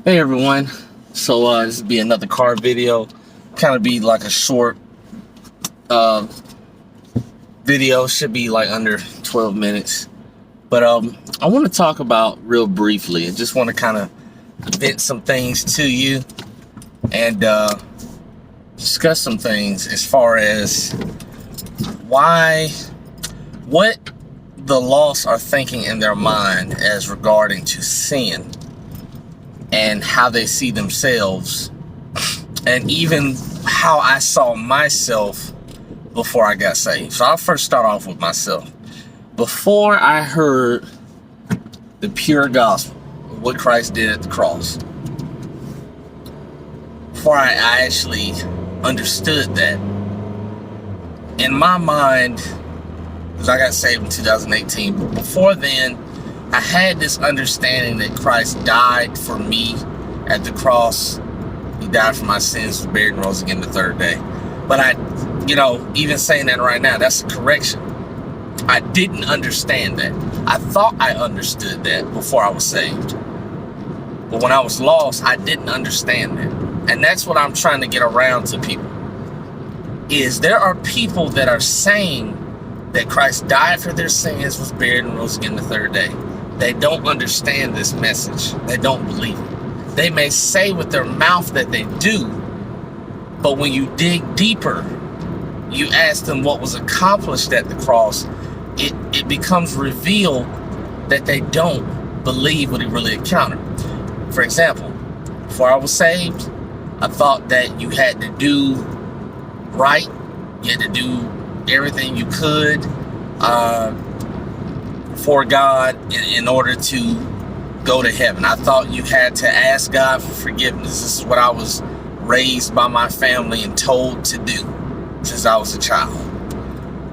Hey everyone, so this will be another car video, kind of be like a short uh, video, should be like under 12 minutes, but I want to talk about real briefly. I just want to kind of vent some things to you and discuss some things as far as what the lost are thinking in their mind as regarding to sin and how they see themselves, and even how I saw myself before I got saved. So I'll first start off with myself. Before I heard the pure gospel, what Christ did at the cross, before I actually understood that, in my mind, because I got saved in 2018, but before then, I had this understanding that Christ died for me at the cross. He died for my sins, was buried, and rose again the third day. But even saying that right now, that's a correction. I didn't understand that. I thought I understood that before I was saved. But when I was lost, I didn't understand that. And that's what I'm trying to get around to people. Is there are people that are saying that Christ died for their sins, was buried, and rose again the third day. They don't understand this message. They don't believe it. They may say with their mouth that they do, but when you dig deeper, you ask them what was accomplished at the cross, it becomes revealed that they don't believe what he really encountered. For example, before I was saved, I thought that you had to do right. You had to do everything you could for God in order to go to heaven. I thought you had to ask God for forgiveness. This is what I was raised by my family and told to do since I was a child.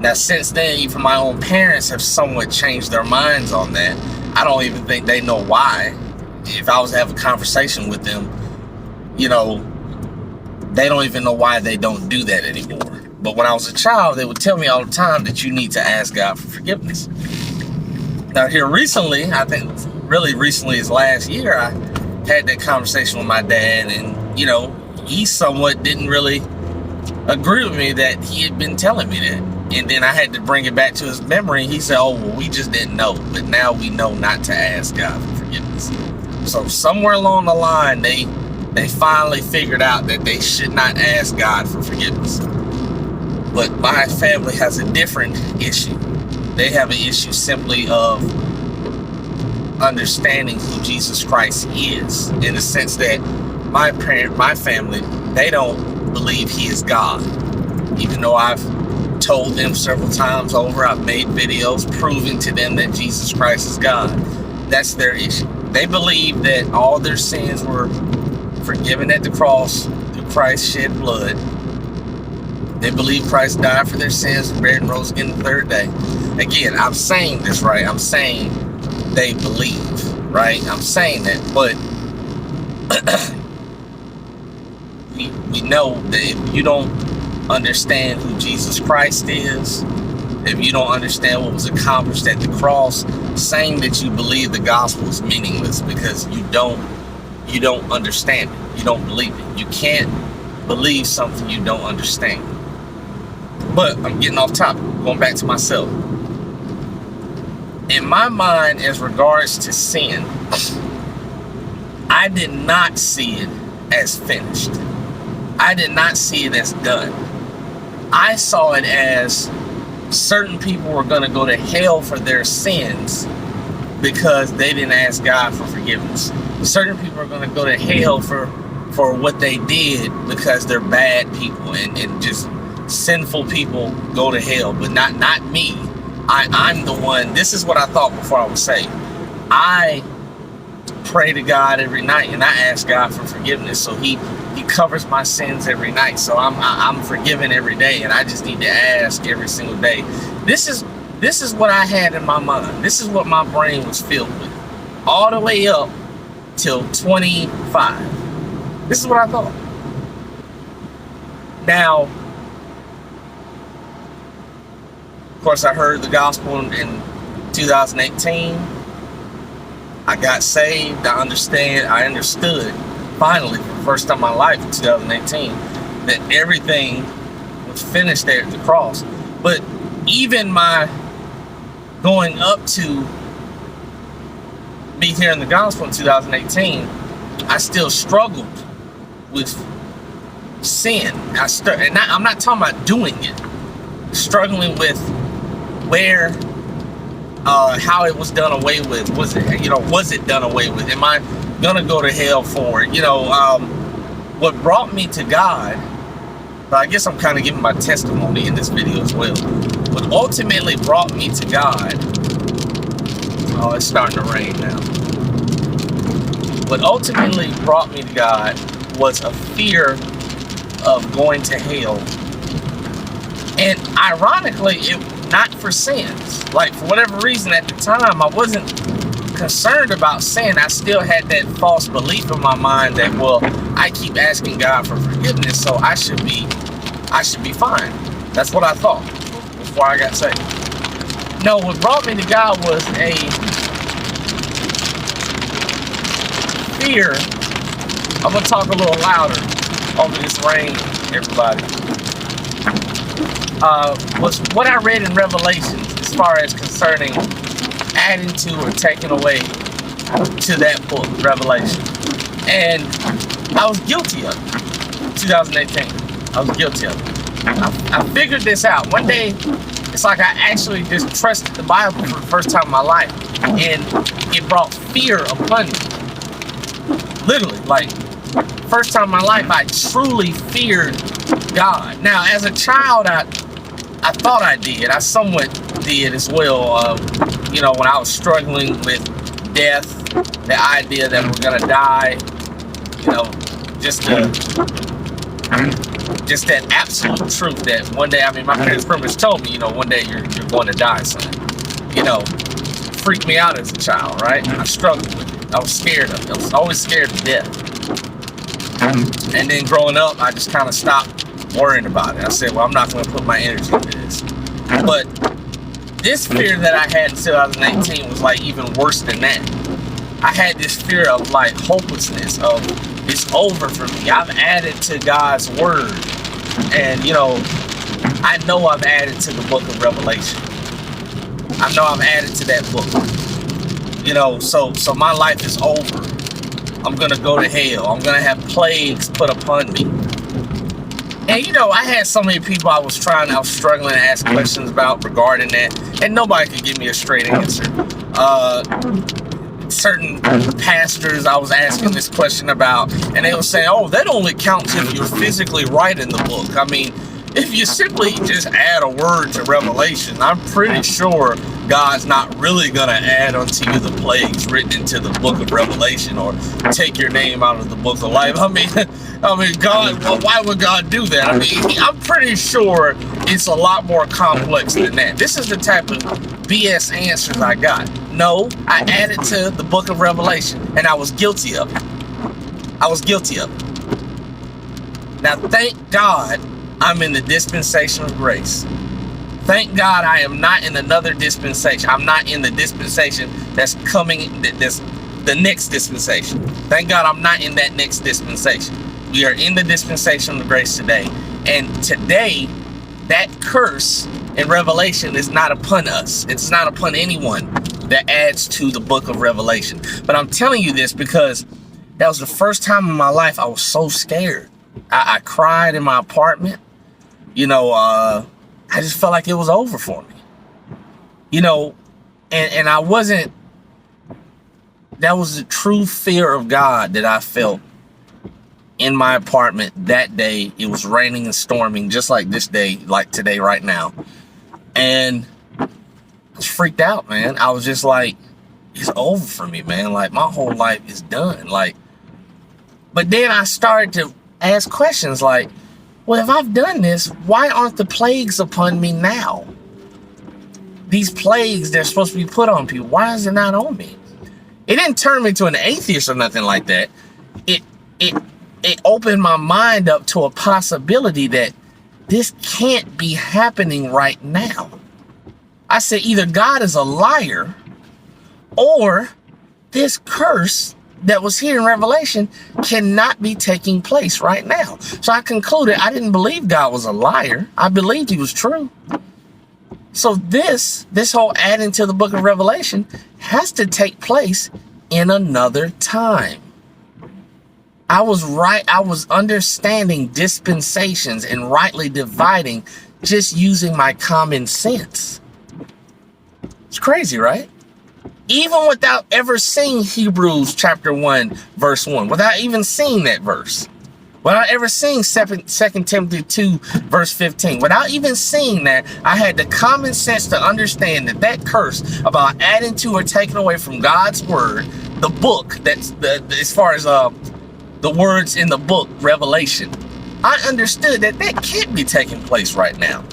Now, since then, even my own parents have somewhat changed their minds on that. I don't even think they know why. If I was to have a conversation with them, they don't even know why they don't do that anymore. But when I was a child, they would tell me all the time that you need to ask God for forgiveness. Now, here recently, I think really recently as last year, I had that conversation with my dad, and, he somewhat didn't really agree with me that he had been telling me that. And then I had to bring it back to his memory. He said, oh, well, we just didn't know. But now we know not to ask God for forgiveness. So somewhere along the line, they finally figured out that they should not ask God for forgiveness. But my family has a different issue. They have an issue simply of understanding who Jesus Christ is, in the sense that my family, they don't believe he is God. Even though I've told them several times over, I've made videos proving to them that Jesus Christ is God. That's their issue. They believe that all their sins were forgiven at the cross through Christ's shed blood. They believe Christ died for their sins, buried, and rose again the third day. Again, I'm saying this right. I'm saying they believe, right? I'm saying that, but we know that if you don't understand who Jesus Christ is, if you don't understand what was accomplished at the cross, saying that you believe the gospel is meaningless, because you don't understand it. You don't believe it. You can't believe something you don't understand. But I'm getting off topic, going back to myself. In my mind, as regards to sin, I did not see it as finished. I did not see it as done. I saw it as certain people were going to go to hell for their sins because they didn't ask God for forgiveness. Certain people are going to go to hell for what they did because they're bad people, and just sinful people go to hell, but not me. I'm the one. This is what I thought before I was saved. I pray to God every night, and I ask God for forgiveness, so He covers my sins every night. So I'm forgiven every day, and I just need to ask every single day. This is what I had in my mind. This is what my brain was filled with, all the way up till 25. This is what I thought. Now, of course, I heard the gospel in 2018. I got saved. I understood finally for the first time in my life in 2018 that everything was finished there at the cross. But even my going up to be hearing the gospel in 2018, I still struggled with sin. I'm not talking about doing it. Struggling with where, how it was done away with. Was it done away with? Am I gonna go to hell for it? What brought me to God, but I guess I'm kind of giving my testimony in this video as well. What ultimately brought me to God, oh, it's starting to rain now. What ultimately brought me to God was a fear of going to hell. And ironically, it not for sins. Like, for whatever reason at the time, I wasn't concerned about sin. I still had that false belief in my mind that, well, I keep asking God for forgiveness, so I should be fine. That's what I thought before I got saved. No, what brought me to God was a fear. I'm gonna talk a little louder over this rain, everybody. Was what I read in Revelation as far as concerning adding to or taking away to that book, Revelation. And I was guilty of it. 2018. I was guilty of it. I figured this out. One day, it's like I actually just trusted the Bible for the first time in my life. And it brought fear upon me. Literally, like, first time in my life, I truly feared God. Now, as a child, I thought I did. I somewhat did as well. When I was struggling with death, the idea that we're gonna die, just that absolute truth that one day, my parents pretty much told me, one day you're going to die, son. Freaked me out as a child, right? I struggled with it. I was scared of it. I was always scared of death. And then growing up, I just kind of stopped worrying about it. I said, well, I'm not going to put my energy into this. But this fear that I had in 2018 was like even worse than that. I had this fear of like hopelessness, of it's over for me. I've added to God's word. And, I know I've added to the book of Revelation. I know I've added to that book. So my life is over. I'm going to go to hell. I'm going to have plagues put upon me. And, I had so many people I was struggling to ask questions about regarding that. And nobody could give me a straight answer. Certain pastors I was asking this question about, and they were saying, oh, that only counts if you're physically right in the book. I mean, if you simply just add a word to Revelation, I'm pretty sure God's not really going to add unto you the plagues written into the book of Revelation or take your name out of the book of life. I mean, God, well, why would God do that? I mean, I'm pretty sure it's a lot more complex than that. This is the type of BS answers I got. No, I added to the book of Revelation, and I was guilty of it. I was guilty of it. Now, thank God I'm in the dispensation of grace. Thank God I am not in another dispensation. I'm not in the dispensation that's coming, that's the next dispensation. Thank God I'm not in that next dispensation. We are in the dispensation of grace today. And today, that curse in Revelation is not upon us. It's not upon anyone that adds to the book of Revelation. But I'm telling you this because that was the first time in my life I was so scared. I cried in my apartment. I just felt like it was over for me. And I wasn't, that was the true fear of God that I felt in my apartment that day. It was raining and storming just like this day, like today, right now. And I was freaked out, man. I was just like, it's over for me, man. Like, my whole life is done. Like, but then I started to ask questions like, well, if I've done this, why aren't the plagues upon me now? These plagues, they're supposed to be put on people. Why is it not on me? It didn't turn me to an atheist or nothing like that. It opened my mind up to a possibility that this can't be happening right now. I said, either God is a liar, or this curse that was here in Revelation cannot be taking place right now. So I concluded I didn't believe God was a liar. I believed he was true. So this whole adding to the book of Revelation has to take place in another time. I was right. I was understanding dispensations and rightly dividing just using my common sense. It's crazy, right? Even without ever seeing Hebrews chapter 1, verse 1, without even seeing that verse, without ever seeing 2 Timothy 2, verse 15, without even seeing that, I had the common sense to understand that that curse about adding to or taking away from God's word, the book, as far as the words in the book, Revelation, I understood that can't be taking place right now.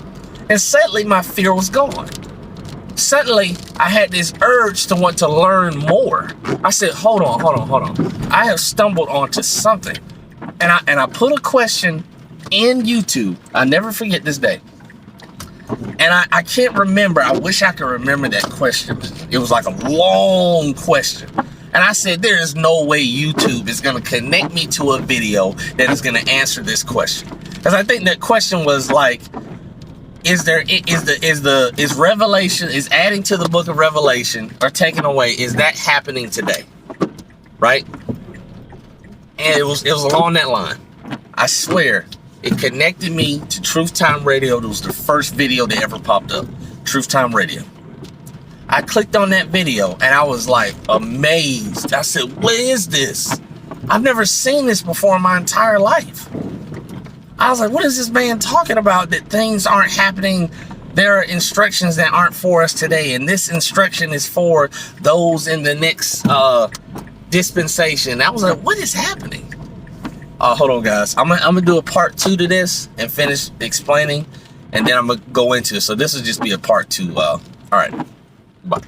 And suddenly my fear was gone. Suddenly, I had this urge to want to learn more. I said, hold on. I have stumbled onto something. And I put a question in YouTube. I'll never forget this day. And I can't remember. I wish I could remember that question. It was like a long question. And I said, there is no way YouTube is going to connect me to a video that is going to answer this question. Because I think that question was like, is Revelation, is adding to the book of Revelation or taking away, is that happening today? Right? And it was along that line. I swear, it connected me to Truth Time Radio. It was the first video that ever popped up. Truth Time Radio. I clicked on that video and I was like amazed. I said, what is this? I've never seen this before in my entire life. I was like, what is this man talking about, that things aren't happening? There are instructions that aren't for us today, and this instruction is for those in the next dispensation. I was like, what is happening? Hold on, guys. I'm gonna do a part 2 to this and finish explaining, and then I'm gonna go into it. So this will just be a part 2. All right, bye.